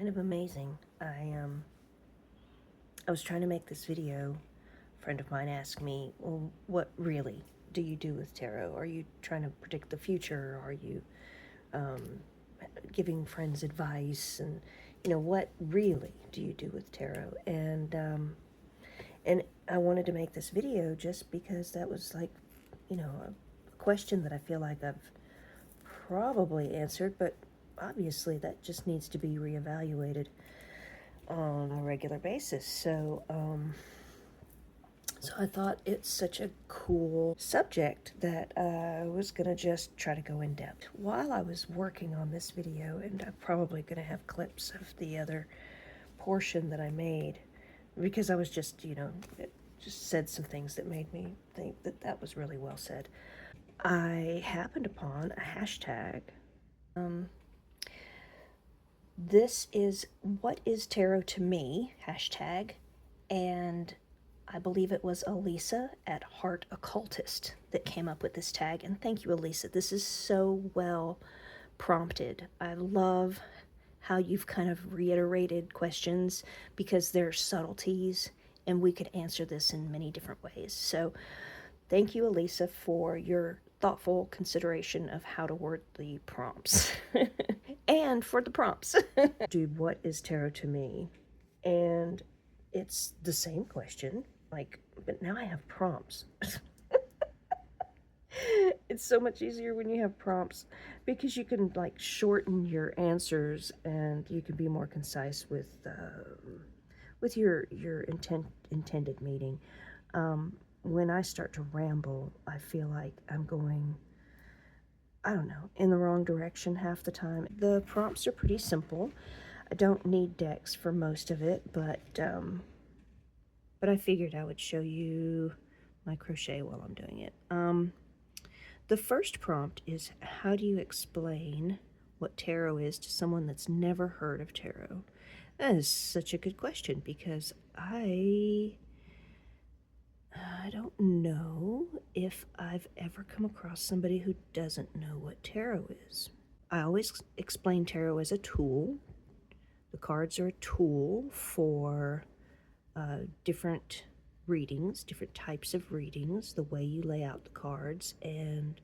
kind of amazing. I was trying to make this video. A friend of mine asked me, well, what really do you do with tarot? Are you trying to predict the future? Are you um, giving friends advice? And, what really do you do with tarot? And I wanted to make this video just because that was like, a question that I feel like I've probably answered, but obviously that just needs to be reevaluated on a regular basis. So I thought it's such a cool subject that I was gonna just try to go in depth. While I was working on this video, and I'm probably gonna have clips of the other portion that I made, because I was just, it just said some things that made me think that that was really well said. I happened upon a hashtag. This is "What is tarot to me?" hashtag, and I believe it was Elisa at Heart Occultist that came up with this tag. And thank you, Elisa. This is so well prompted. I love how you've kind of reiterated questions because there are subtleties, and we could answer this in many different ways. So thank you, Elisa, for your thoughtful consideration of how to word the prompts. And for the prompts. Dude, what is tarot to me? And it's the same question, but now I have prompts. It's so much easier when you have prompts because you can shorten your answers and you can be more concise with your intended meaning. When I start to ramble, I feel like I'm going, I don't know, in the wrong direction half the time. The prompts are pretty simple. I don't need decks for most of it, but I figured I would show you my crochet while I'm doing it. The first prompt is, how do you explain what tarot is to someone that's never heard of tarot? That is such a good question because I don't know if I've ever come across somebody who doesn't know what tarot is. I always explain tarot as a tool. The cards are a tool for different readings, different types of readings, the way you lay out the cards, and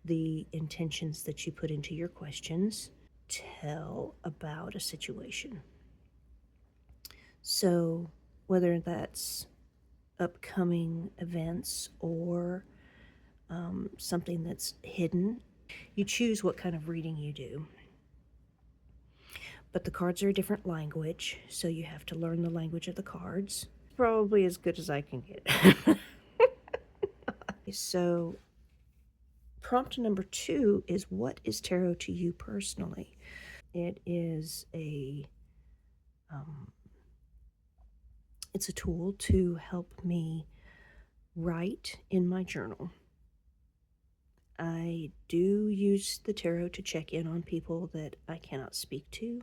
the intentions that you put into your questions tell about a situation. So whether that's upcoming events or something that's hidden, you choose what kind of reading you do. But the cards are a different language, so you have to learn the language of the cards. Probably as good as I can get. So prompt number 2 is, what is tarot to you personally? It is it's a tool to help me write in my journal. I do use the tarot to check in on people that I cannot speak to,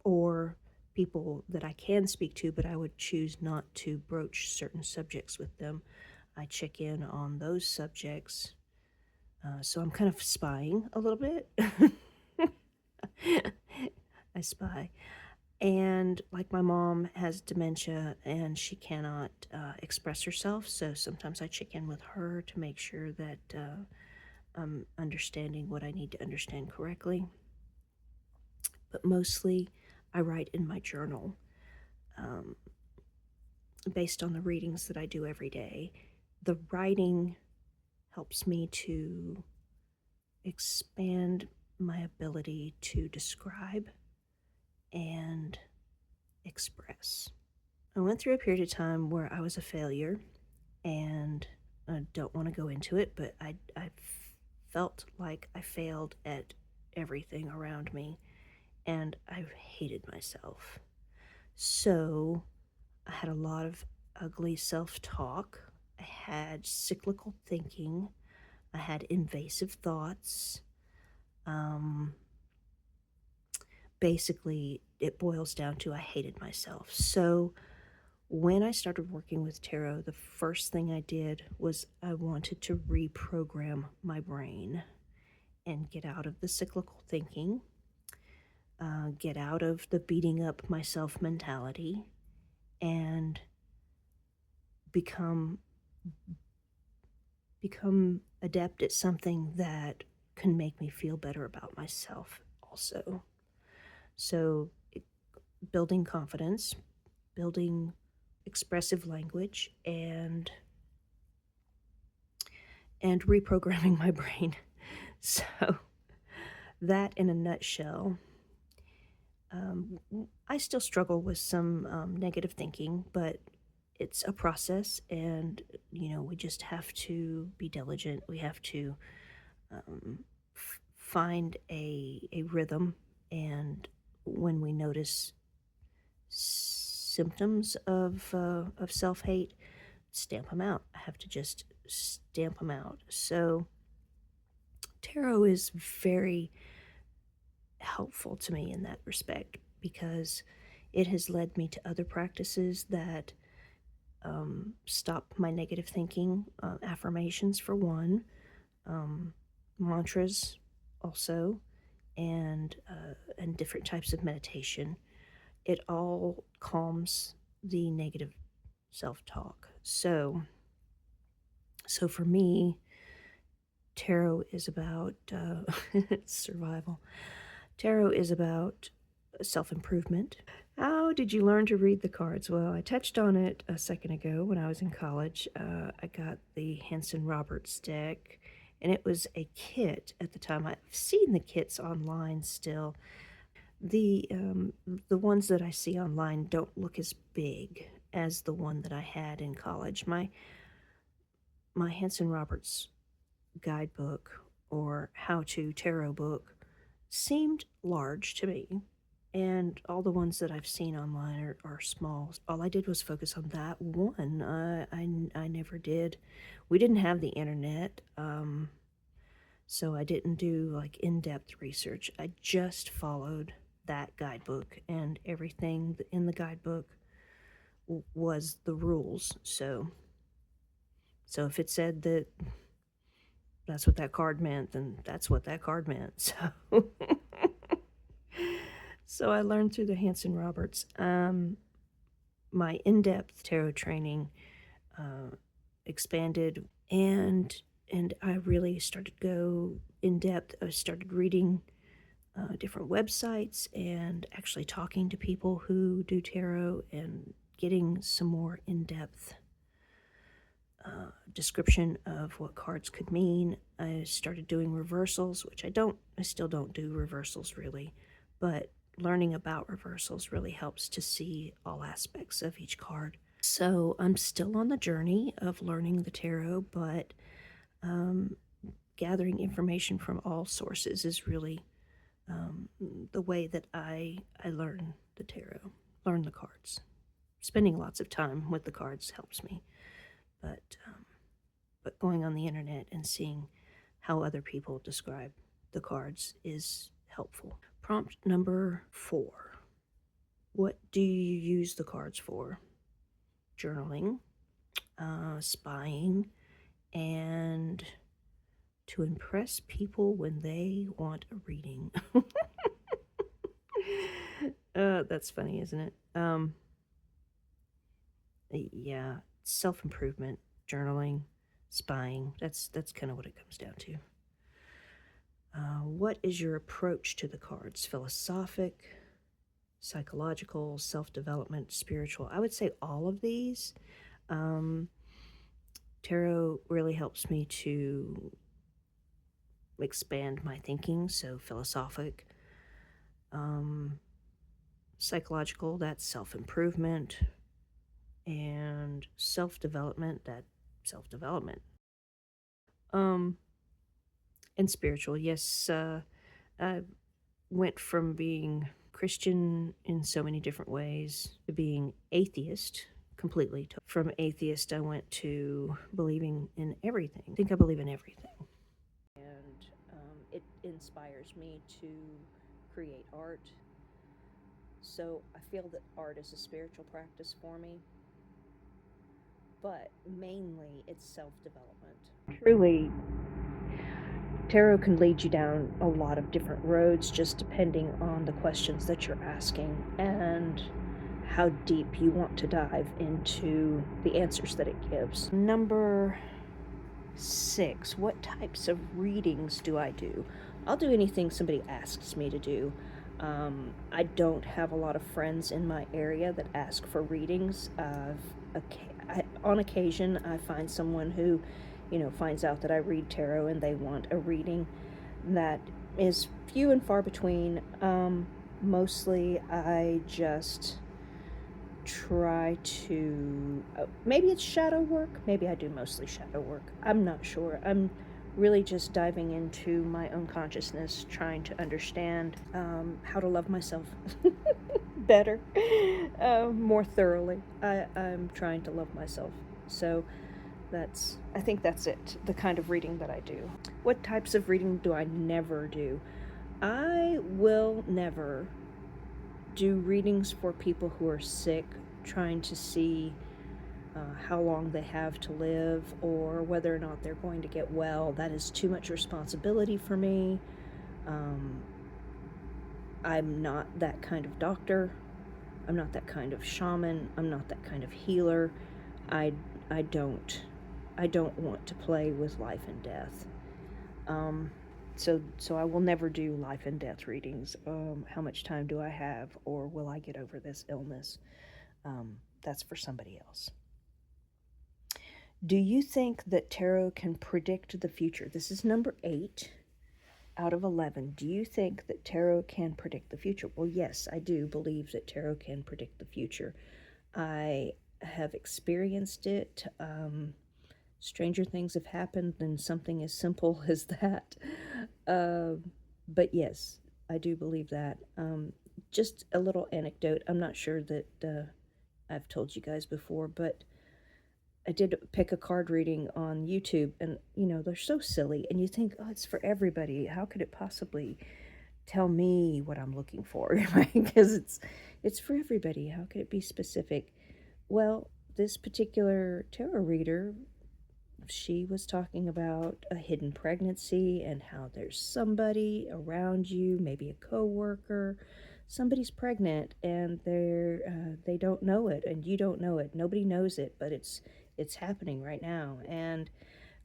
or people that I can speak to, but I would choose not to broach certain subjects with them. I check in on those subjects. So I'm kind of spying a little bit. I spy. And like my mom has dementia and she cannot express herself, so sometimes I check in with her to make sure that I'm understanding what I need to understand correctly. But mostly I write in my journal based on the readings that I do every day. The writing helps me to expand my ability to describe and express. I went through a period of time where I was a failure, and I don't want to go into it, but I felt like I failed at everything around me, and I hated myself. So I had a lot of ugly self-talk. I had cyclical thinking. I had invasive thoughts. Basically, it boils down to I hated myself. So when I started working with tarot, the first thing I did was I wanted to reprogram my brain. and get out of the cyclical thinking, get out of the beating up myself mentality, and become adept at something that can make me feel better about myself also. So building confidence, building expressive language, and reprogramming my brain. So that in a nutshell. I still struggle with some negative thinking, but it's a process, and we just have to be diligent. We have to find a rhythm, and when we notice symptoms of self-hate, stamp them out. I have to just stamp them out. So tarot is very helpful to me in that respect, because it has led me to other practices that stop my negative thinking, affirmations for one, mantras also, and different types of meditation. It all calms the negative self-talk. So for me, tarot is about survival. Tarot is about self-improvement. How did you learn to read the cards? Well, I touched on it a second ago when I was in college. I got the Hanson Roberts deck, and it was a kit at the time. I've seen the kits online still. The ones that I see online don't look as big as the one that I had in college. My Hanson Roberts guidebook or how-to tarot book seemed large to me, and all the ones that I've seen online are small. All I did was focus on that one. I never did. We didn't have the internet, so I didn't do like in-depth research. I just followed that guidebook, and everything in the guidebook was the rules. So if it said that that's what that card meant, then that's what that card meant. So I learned through the Hanson Roberts. My in-depth tarot training expanded, and I really started to go in depth. I started reading different websites and actually talking to people who do tarot and getting some more in-depth description of what cards could mean. I started doing reversals, which I still don't do reversals really, but learning about reversals really helps to see all aspects of each card. So I'm still on the journey of learning the tarot, but gathering information from all sources is really the way that I learn the tarot, learn the cards. Spending lots of time with the cards helps me, but going on the internet and seeing how other people describe the cards is helpful. Prompt number 4. What do you use the cards for? Journaling, spying, and to impress people when they want a reading. That's funny, isn't it? Yeah, self-improvement, journaling, spying. That's kind of what it comes down to. What is your approach to the cards? Philosophic, psychological, self-development, spiritual? I would say all of these. Tarot really helps me to expand my thinking, so philosophic. Psychological, that's self-improvement, and self-development, that's self-development. And spiritual, yes, I went from being Christian in so many different ways to being atheist completely. From atheist, I went to believing in everything. I think I believe in everything. And it inspires me to create art. So I feel that art is a spiritual practice for me, but mainly it's self-development. Truly, Tarot can lead you down a lot of different roads just depending on the questions that you're asking and how deep you want to dive into the answers that it gives. Number 6, what types of readings do I do? I'll do anything somebody asks me to do. I don't have a lot of friends in my area that ask for readings. On occasion, I find someone who, finds out that I read tarot and they want a reading. That is few and far between. Mostly, I just try to, maybe it's shadow work. Maybe I do mostly shadow work. I'm not sure. I'm really just diving into my own consciousness, trying to understand how to love myself better, more thoroughly. I'm trying to love myself. So I think that's it, the kind of reading that I do. What types of reading do I never do? I will never do readings for people who are sick, trying to see how long they have to live or whether or not they're going to get well. That is too much responsibility for me. I'm not that kind of doctor. I'm not that kind of shaman. I'm not that kind of healer. I don't want to play with life and death. So I will never do life and death readings. How much time do I have, or will I get over this illness? That's for somebody else. Do you think that tarot can predict the future? This is number 8 out of 11. Do you think that tarot can predict the future? Well, yes, I do believe that tarot can predict the future. I have experienced it. Stranger things have happened than something as simple as that. But yes, I do believe that. Just a little anecdote. I'm not sure that I've told you guys before, but I did pick a card reading on YouTube, and they're so silly, and you think, oh, it's for everybody. How could it possibly tell me what I'm looking for? Right? Because it's for everybody. How could it be specific? Well, this particular tarot reader, she was talking about a hidden pregnancy and how there's somebody around you, maybe a coworker, somebody's pregnant and they don't know it and you don't know it. Nobody knows it, but it's happening right now. And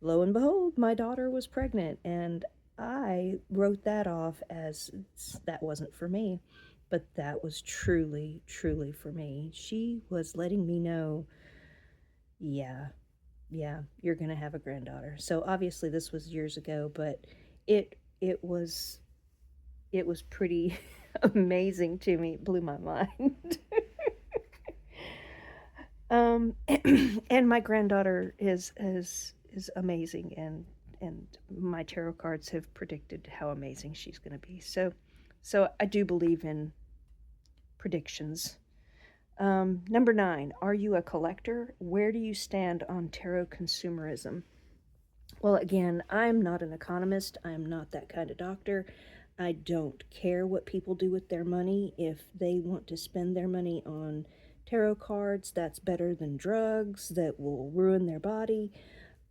lo and behold, my daughter was pregnant, and I wrote that off as that wasn't for me. But that was truly, truly for me. She was letting me know, yeah, you're going to have a granddaughter. So obviously this was years ago, but it was pretty amazing to me. It blew my mind. And my granddaughter is amazing, and my tarot cards have predicted how amazing she's going to be. So I do believe in predictions. Number 9, are you a collector? Where do you stand on tarot consumerism? Well, again, I'm not an economist. I'm not that kind of doctor. I don't care what people do with their money. If they want to spend their money on tarot cards, that's better than drugs that will ruin their body.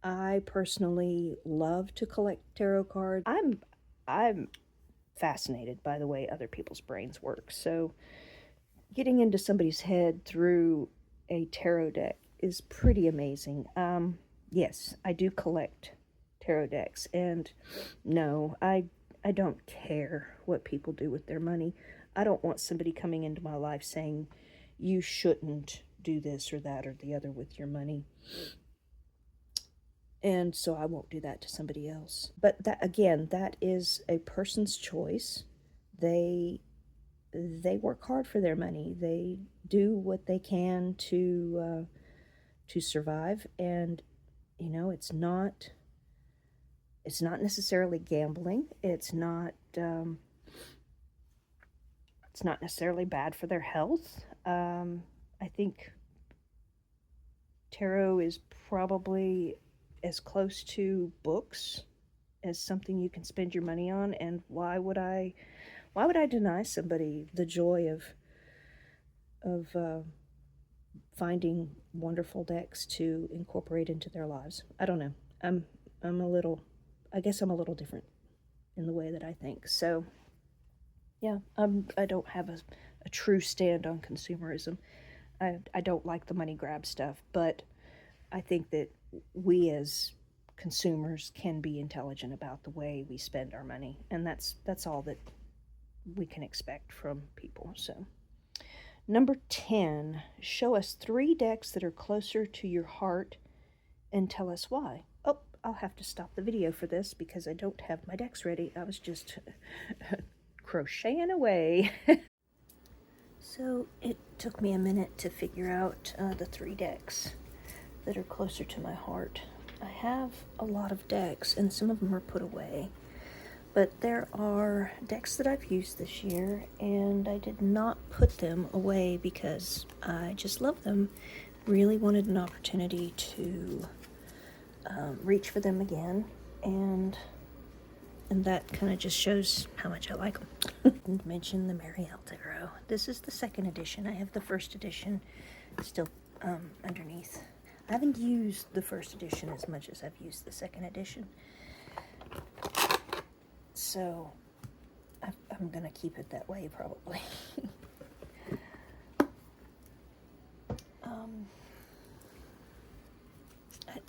I personally love to collect tarot cards. I'm fascinated by the way other people's brains work. So getting into somebody's head through a tarot deck is pretty amazing. Yes, I do collect tarot decks, and no, I don't care what people do with their money. I don't want somebody coming into my life saying, you shouldn't do this or that or the other with your money. And so I won't do that to somebody else. But that, again, that is a person's choice. They work hard for their money. They do what they can to survive, and it's not necessarily gambling. It's not necessarily bad for their health. I think tarot is probably as close to books as something you can spend your money on, and why would I deny somebody the joy of finding wonderful decks to incorporate into their lives? I don't know. I guess I'm a little different. in the way that I think. So, yeah, I don't have a true stand on consumerism. I don't like the money grab stuff, but I think that we as consumers can be intelligent about the way we spend our money, and that's all that we can expect from people. So, number 10, show us 3 decks that are closer to your heart and tell us why. Oh, I'll have to stop the video for this because I don't have my decks ready. I was just crocheting away. So it took me a minute to figure out the 3 decks that are closer to my heart. I have a lot of decks, and some of them are put away. But there are decks that I've used this year, and I did not put them away because I just love them. Really wanted an opportunity to reach for them again, and that kind of just shows how much I like them. Didn't mention the Marielle Tarot. This is the 2nd edition. I have the 1st edition still underneath. I haven't used the 1st edition as much as I've used the 2nd edition. So, I'm going to keep it that way, probably.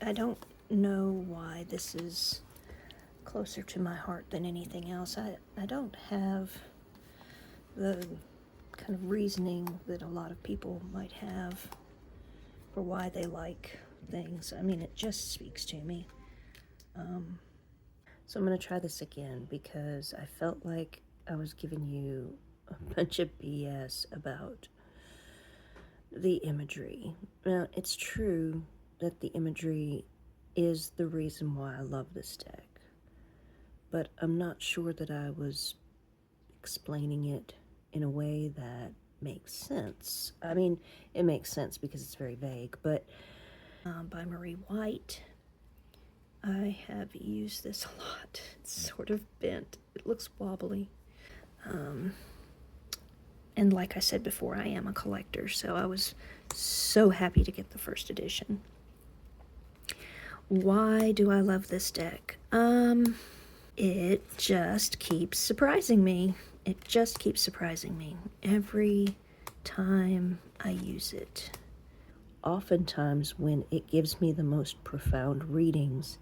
I don't know why this is closer to my heart than anything else. I don't have the kind of reasoning that a lot of people might have for why they like things. I mean, it just speaks to me. So I'm going to try this again because I felt like I was giving you a bunch of BS about the imagery. Now, it's true that the imagery is the reason why I love this deck, but I'm not sure that I was explaining it in a way that makes sense. I mean, it makes sense because it's very vague, but by Marie White, I have used this a lot. It's sort of bent. It looks wobbly. And like I said before, I am a collector, so I was so happy to get the 1st edition. Why do I love this deck? It just keeps surprising me. It just keeps surprising me every time I use it. Oftentimes, when it gives me the most profound readings,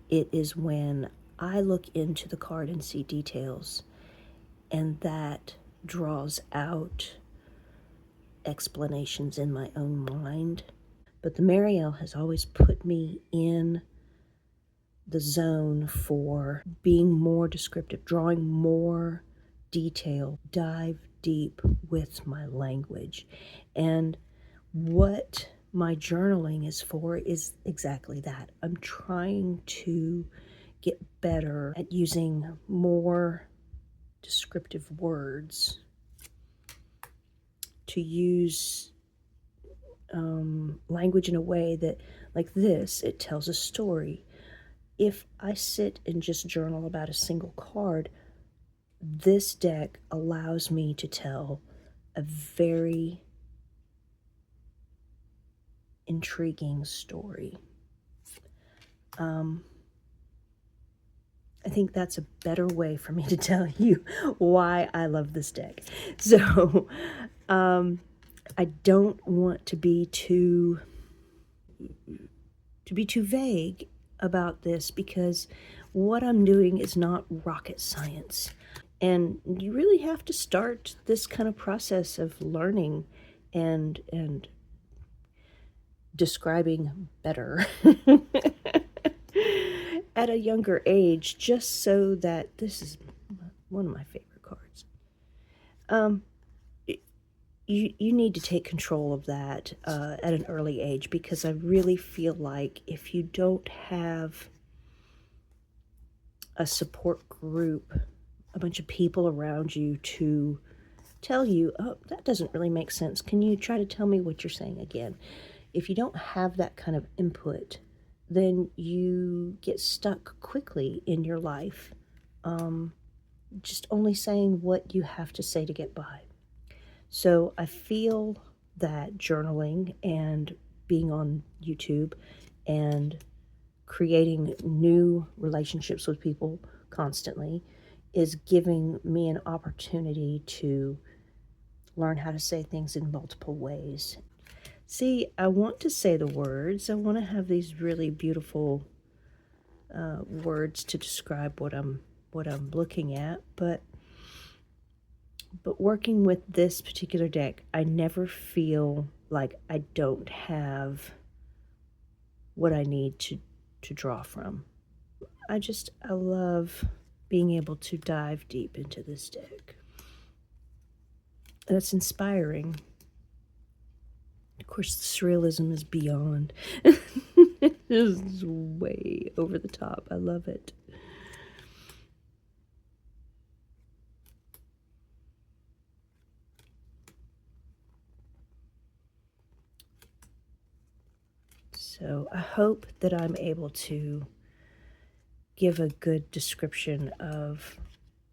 it is when I look into the card and see details, and that draws out explanations in my own mind. But the Marielle has always put me in the zone for being more descriptive, drawing more detail, dive deep with my language. And what my journaling is for is exactly that. I'm trying to get better at using more descriptive words, to use language in a way that, like this, it tells a story. If I sit and just journal about a single card, this deck allows me to tell a very intriguing story. I think that's a better way for me to tell you why I love this deck. So, I don't want to be too vague about this because what I'm doing is not rocket science. And you really have to start this kind of process of learning and describing better at a younger age, just so that this is one of my favorite cards. You need to take control of that at an early age, because I really feel like if you don't have a support group, a bunch of people around you to tell you, oh, that doesn't really make sense. Can you try to tell me what you're saying again? If you don't have that kind of input, then you get stuck quickly in your life, just only saying what you have to say to get by. So I feel that journaling and being on YouTube and creating new relationships with people constantly is giving me an opportunity to learn how to say things in multiple ways. See, I want to say the words. I want to have these really beautiful words to describe what I'm looking at, but working with this particular deck, I never feel like I don't have what I need to draw from. I love being able to dive deep into this deck. And it's inspiring. Of course, the surrealism is beyond. It is way over the top. I love it. So I hope that I'm able to give a good description of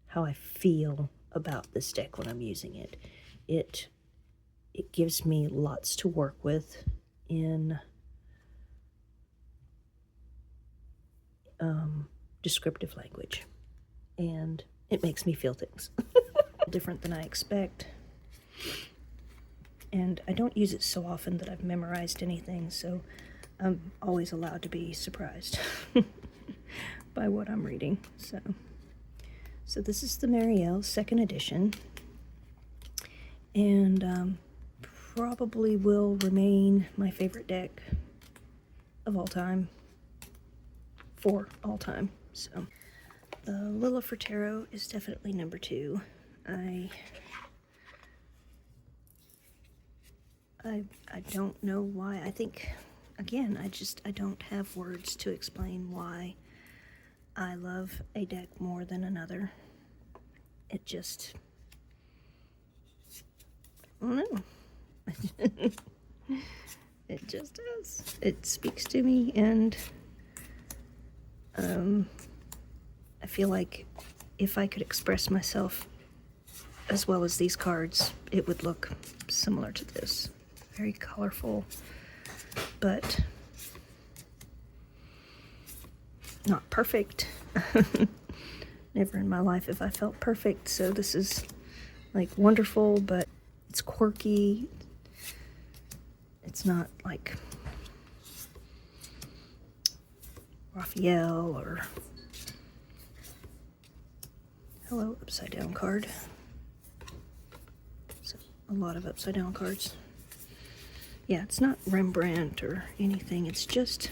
how I feel about this deck when I'm using it. It gives me lots to work with in descriptive language, and it makes me feel things different than I expect. And I don't use it so often that I've memorized anything, so I'm always allowed to be surprised by what I'm reading. So this is the Marielle second edition, and probably will remain my favorite deck of all time, for all time. So the Lila Tarot is definitely number 2. I don't know why. I think, again, I don't have words to explain why I love a deck more than another. It just, I don't know. It just does. It speaks to me, and I feel like if I could express myself as well as these cards, it would look similar to this. Very colorful, but not perfect. Never in my life have I felt perfect, so this is like wonderful, but it's quirky. It's not like Raphael or hello upside down card. So a lot of upside down cards. Yeah, it's not Rembrandt or anything. It's just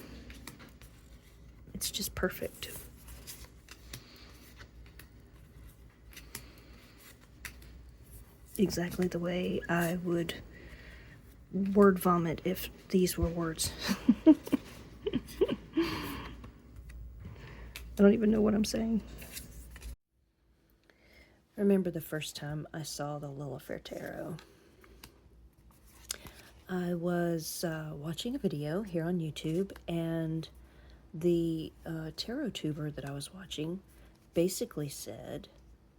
perfect. Exactly the way I would word vomit if these were words. I don't even know what I'm saying. I remember the first time I saw the Lila Tarot. I was watching a video here on YouTube, and the tarot tuber that I was watching basically said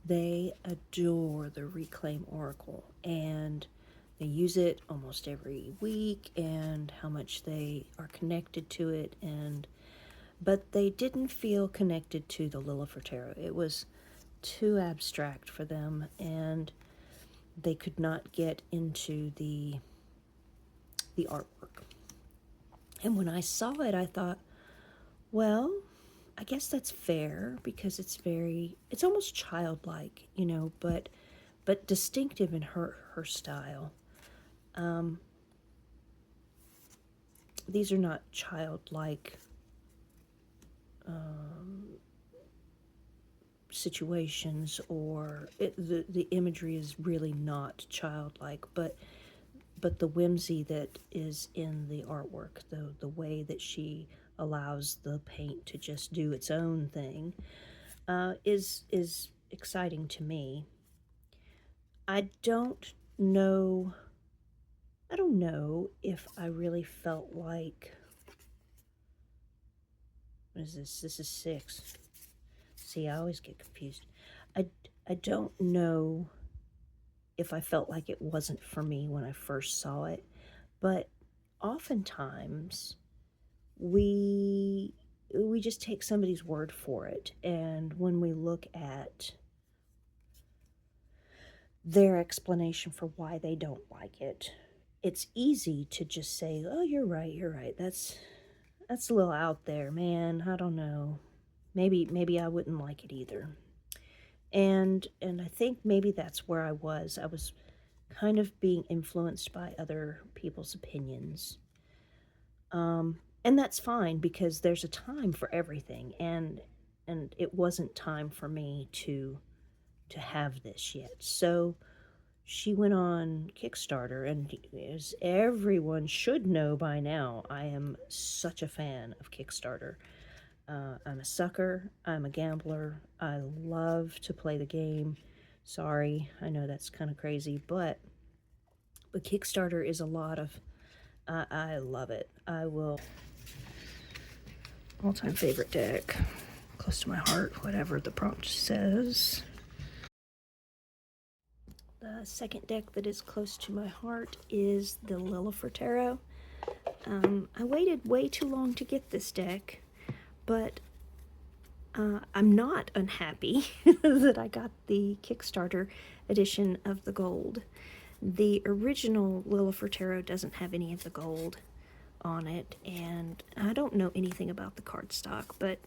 they adore the Reclaim Oracle, and they use it almost every week, and how much they are connected to it, but they didn't feel connected to the Lila Tarot. It was too abstract for them, and they could not get into the artwork. And when I saw it, I thought, well, I guess that's fair, because it's almost childlike, but distinctive in her style. These are not childlike situations, or the imagery is really not childlike, but the whimsy that is in the artwork, the way that she allows the paint to just do its own thing, is exciting to me. I don't know if I really felt like, what is this? This is 6. See, I always get confused. I don't know if I felt like it wasn't for me when I first saw it, but oftentimes we just take somebody's word for it, and when we look at their explanation for why they don't like it. It's easy to just say, "Oh, you're right. That's a little out there, man. I don't know. Maybe I wouldn't like it either." And I think maybe that's where I was. I was kind of being influenced by other people's opinions. And that's fine because there's a time for everything, and it wasn't time for me to have this yet. So she went on Kickstarter, and as everyone should know by now, I am such a fan of Kickstarter. I'm a sucker. I'm a gambler. I love to play the game. Sorry, I know that's kind of crazy, but Kickstarter is a lot of. I love it. I will. All-time favorite deck, close to my heart, whatever the prompt says. The second deck that is close to my heart is the Lillifer Tarot. I waited way too long to get this deck, but I'm not unhappy that I got the Kickstarter edition of the gold. The original Lillifer Tarot doesn't have any of the gold on it, and I don't know anything about the cardstock, but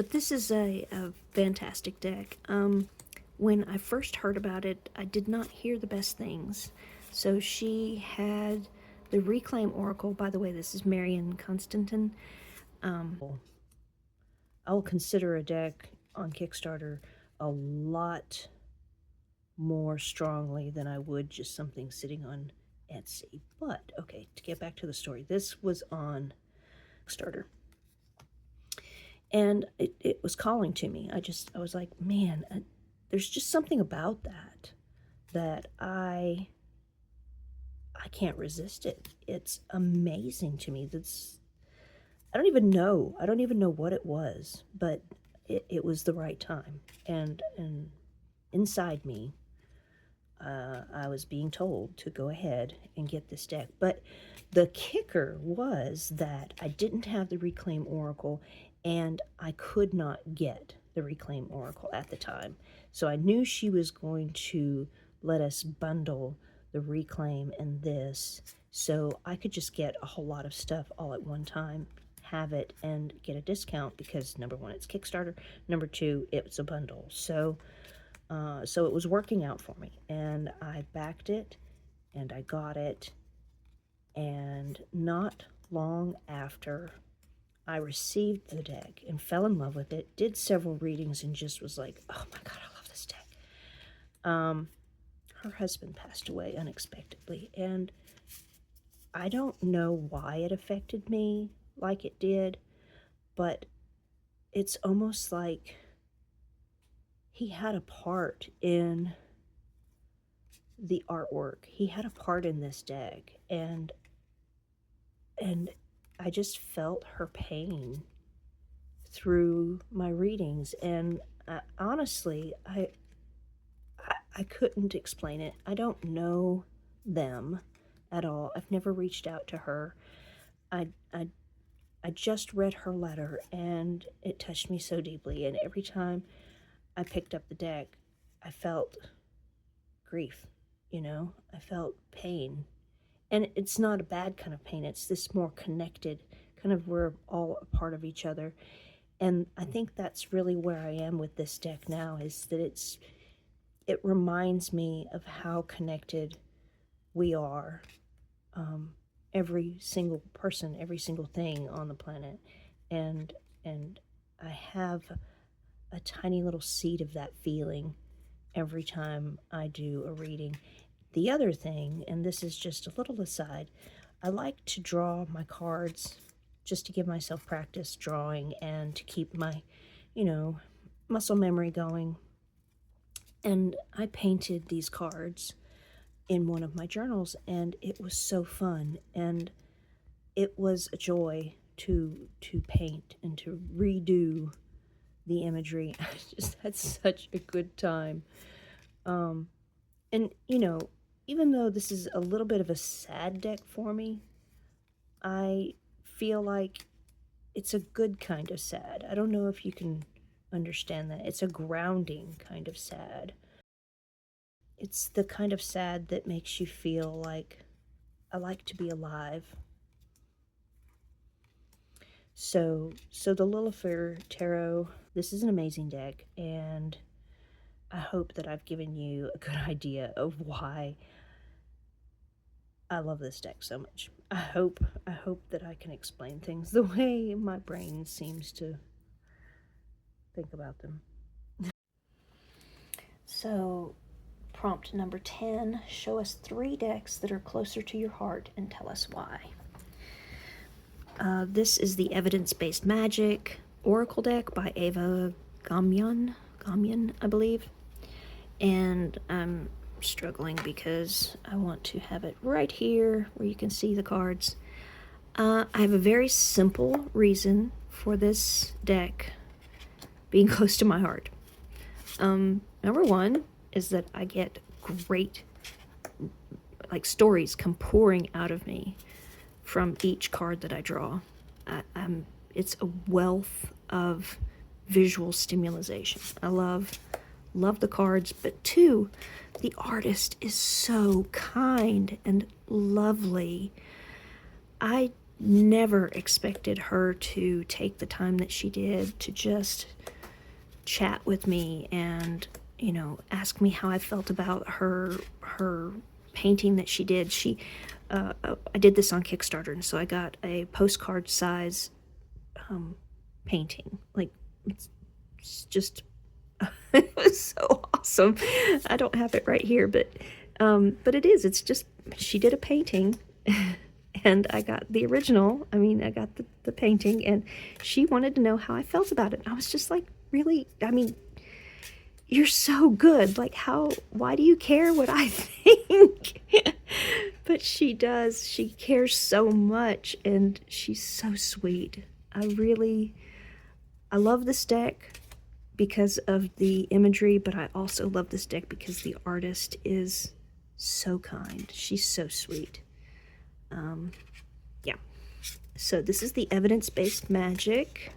this is a fantastic deck. When I first heard about it, I did not hear the best things. So she had the Reclaim Oracle. By the way, this is Marion Constantin. I'll consider a deck on Kickstarter a lot more strongly than I would just something sitting on Etsy. But, okay, to get back to the story, this was on Kickstarter. And it was calling to me. I was like, man, there's just something about that I can't resist it. It's amazing to me. I don't even know what it was, but it was the right time. And inside me, I was being told to go ahead and get this deck. But the kicker was that I didn't have the Reclaim Oracle, and I could not get the Reclaim Oracle at the time. So I knew she was going to let us bundle the Reclaim and this, so I could just get a whole lot of stuff all at one time, have it, and get a discount because, number one, it's Kickstarter. Number two, it's a bundle. So it was working out for me, and I backed it, and I got it, and not long after I received the deck and fell in love with it, did several readings, and just was like, oh my God, I love this deck. Her husband passed away unexpectedly, and I don't know why it affected me like it did, but it's almost like he had a part in the artwork. He had a part in this deck, and I just felt her pain through my readings, and honestly, I couldn't explain it. I don't know them at all. I've never reached out to her. I just read her letter, and it touched me so deeply, and every time I picked up the deck, I felt grief, I felt pain. And it's not a bad kind of pain. It's this more connected, kind of we're all a part of each other. And I think that's really where I am with this deck now, is that it reminds me of how connected we are. Every single person, every single thing on the planet. And I have a tiny little seed of that feeling every time I do a reading. The other thing, and this is just a little aside, I like to draw my cards just to give myself practice drawing and to keep my, muscle memory going. And I painted these cards in one of my journals, and it was so fun, and it was a joy to paint and to redo the imagery. I just had such a good time. And even though this is a little bit of a sad deck for me, I feel like it's a good kind of sad. I don't know if you can understand that. It's a grounding kind of sad. It's the kind of sad that makes you feel like, I like to be alive. So the Lillifer Tarot, this is an amazing deck, and I hope that I've given you a good idea of why I love this deck so much. I hope that I can explain things the way my brain seems to think about them. So, prompt number 10, show us 3 decks that are closer to your heart and tell us why. This is the Evidence-Based Magic Oracle deck by Ava Gamyan, I believe. And I'm struggling because I want to have it right here where you can see the cards. I have a very simple reason for this deck being close to my heart. Number 1 is that I get great, like, stories come pouring out of me from each card that I draw. It's a wealth of visual stimulation. I love the cards, but 2, the artist is so kind and lovely. I never expected her to take the time that she did to just chat with me and, you know, ask me how I felt about her painting that she did. I did this on Kickstarter, and so I got a postcard size painting. Like, it's just it was so awesome. I don't have it right here, but it is. It's just, she did a painting, and I got the original. I mean, I got the painting, and she wanted to know how I felt about it. I was just like, really? I mean, you're so good. Like, why do you care what I think? But she does. She cares so much, and she's so sweet. I love this deck because of the imagery, but I also love this deck because the artist is so kind. She's so sweet. Yeah. So this is the Evidence-Based Magic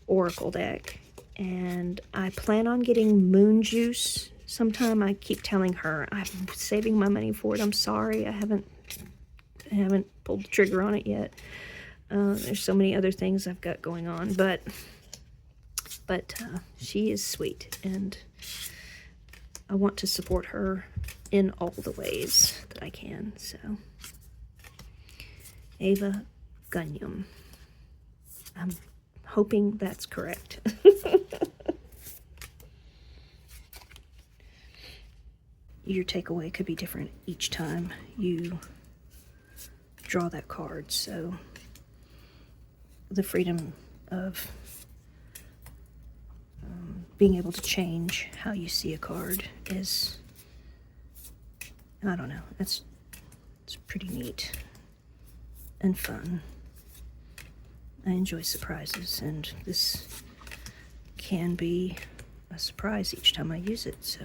Oracle deck, and I plan on getting Moon Juice sometime. I keep telling her I'm saving my money for it. I'm sorry, I haven't pulled the trigger on it yet. There's so many other things I've got going on, but she is sweet, and I want to support her in all the ways that I can. So, Ava Gunyum. I'm hoping that's correct. Your takeaway could be different each time you draw that card, so the freedom of being able to change how you see a card is, I don't know, it's pretty neat and fun. I enjoy surprises, and this can be a surprise each time I use it, so.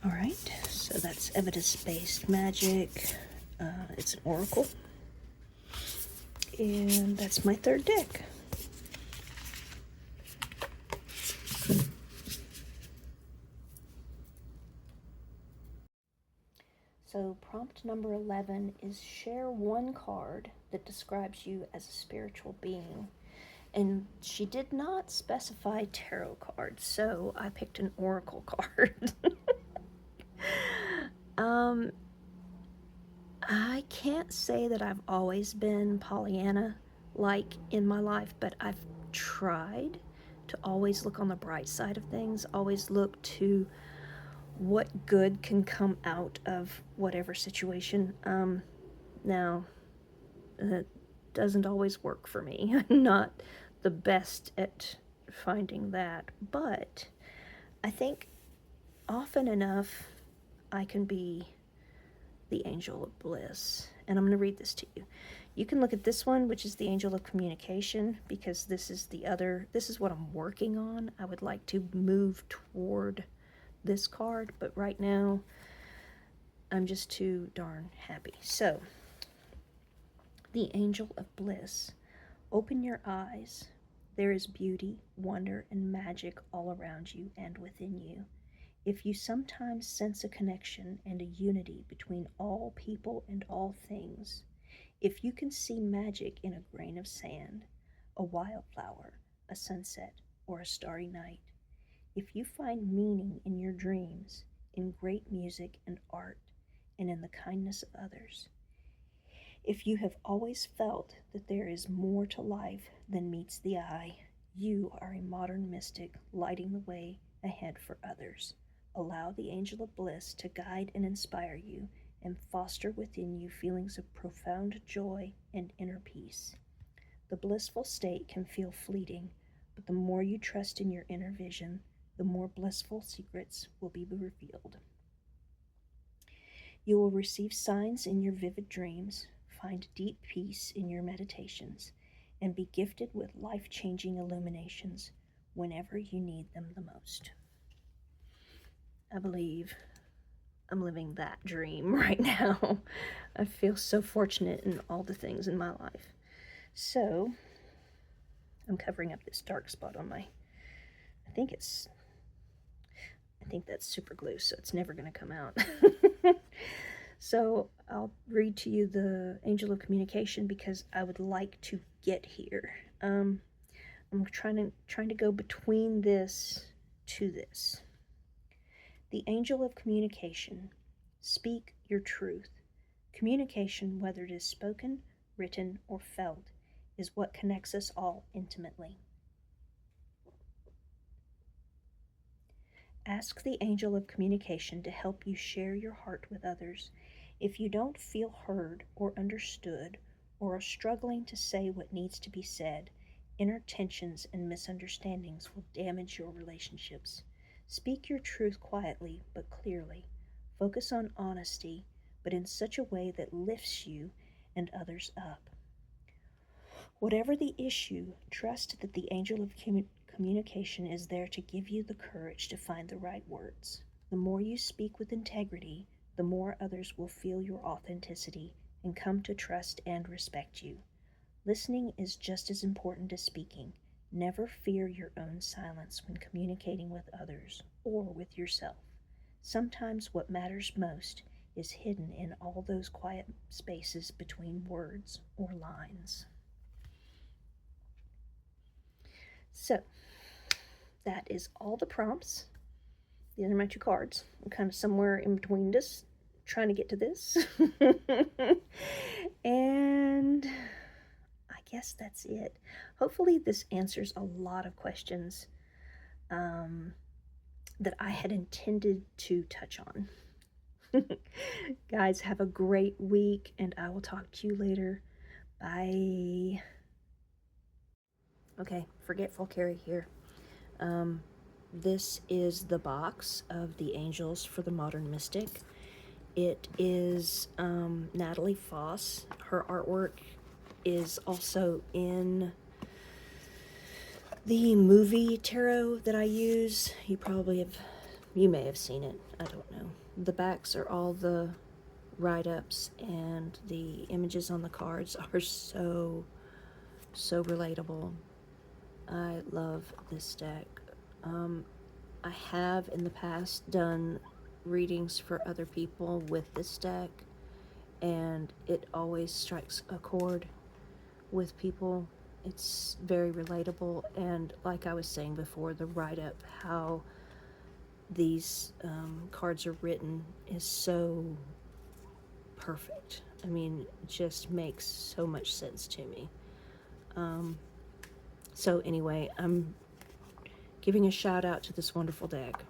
All right, so that's Evidence-Based Magic. It's an oracle, and that's my 3rd deck. So prompt number 11 is share 1 card that describes you as a spiritual being. And she did not specify tarot cards, so I picked an oracle card. I can't say that I've always been Pollyanna-like in my life, but I've tried to always look on the bright side of things, always look to what good can come out of whatever situation. Now, doesn't always work for me. I'm not the best at finding that, but I think often enough I can be the angel of bliss. And I'm going to read this to you. You can look at this one, which is the angel of communication, because this is what I'm working on. I would like to move toward this card, but right now I'm just too darn happy. So, the angel of bliss. Open your eyes. There is beauty, wonder, and magic all around you and within you. If you sometimes sense a connection and a unity between all people and all things, if you can see magic in a grain of sand, a wildflower, a sunset, or a starry night, if you find meaning in your dreams, in great music and art, and in the kindness of others, if you have always felt that there is more to life than meets the eye, you are a modern mystic lighting the way ahead for others. Allow the angel of bliss to guide and inspire you and foster within you feelings of profound joy and inner peace. The blissful state can feel fleeting, but the more you trust in your inner vision, the more blissful secrets will be revealed. You will receive signs in your vivid dreams, find deep peace in your meditations, and be gifted with life-changing illuminations whenever you need them the most. I believe I'm living that dream right now. I feel so fortunate in all the things in my life. So, I'm covering up this dark spot on my, I think that's super glue, so it's never going to come out. So, I'll read to you the angel of communication because I would like to get here. I'm trying to go between this to this. The angel of communication. Speak your truth. Communication, whether it is spoken, written, or felt, is what connects us all intimately. Ask the angel of communication to help you share your heart with others. If you don't feel heard or understood, or are struggling to say what needs to be said, inner tensions and misunderstandings will damage your relationships. Speak your truth quietly but clearly. Focus on honesty, but in such a way that lifts you and others up. Whatever the issue, trust that the angel of communication is there to give you the courage to find the right words. The more you speak with integrity, the more others will feel your authenticity and come to trust and respect you. Listening is just as important as speaking. Never fear your own silence when communicating with others or with yourself. Sometimes what matters most is hidden in all those quiet spaces between words or lines. So, that is all the prompts. These are my two cards. I'm kind of somewhere in between this, trying to get to this. And I guess that's it. Hopefully this answers a lot of questions that I had intended to touch on. Guys, have a great week, and I will talk to you later. Bye. Okay, Forgetful Carrie here. This is the box of the Angels for the Modern Mystic. It is Natalie Foss. Her artwork is also in the movie tarot that I use. You may have seen it. I don't know. The backs are all the write-ups, and the images on the cards are so relatable. I love this deck. I have in the past done readings for other people with this deck, and it always strikes a chord with people. It's very relatable, and like I was saying before, the write-up, how these cards are written is so perfect. I mean, it just makes so much sense to me. So anyway, I'm giving a shout out to this wonderful deck.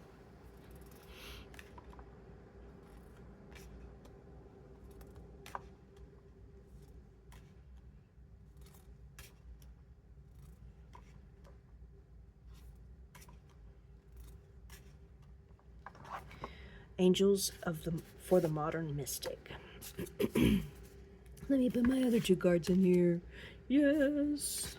Angels of the for the Modern Mystic. Let me put my other two cards in here. Yes.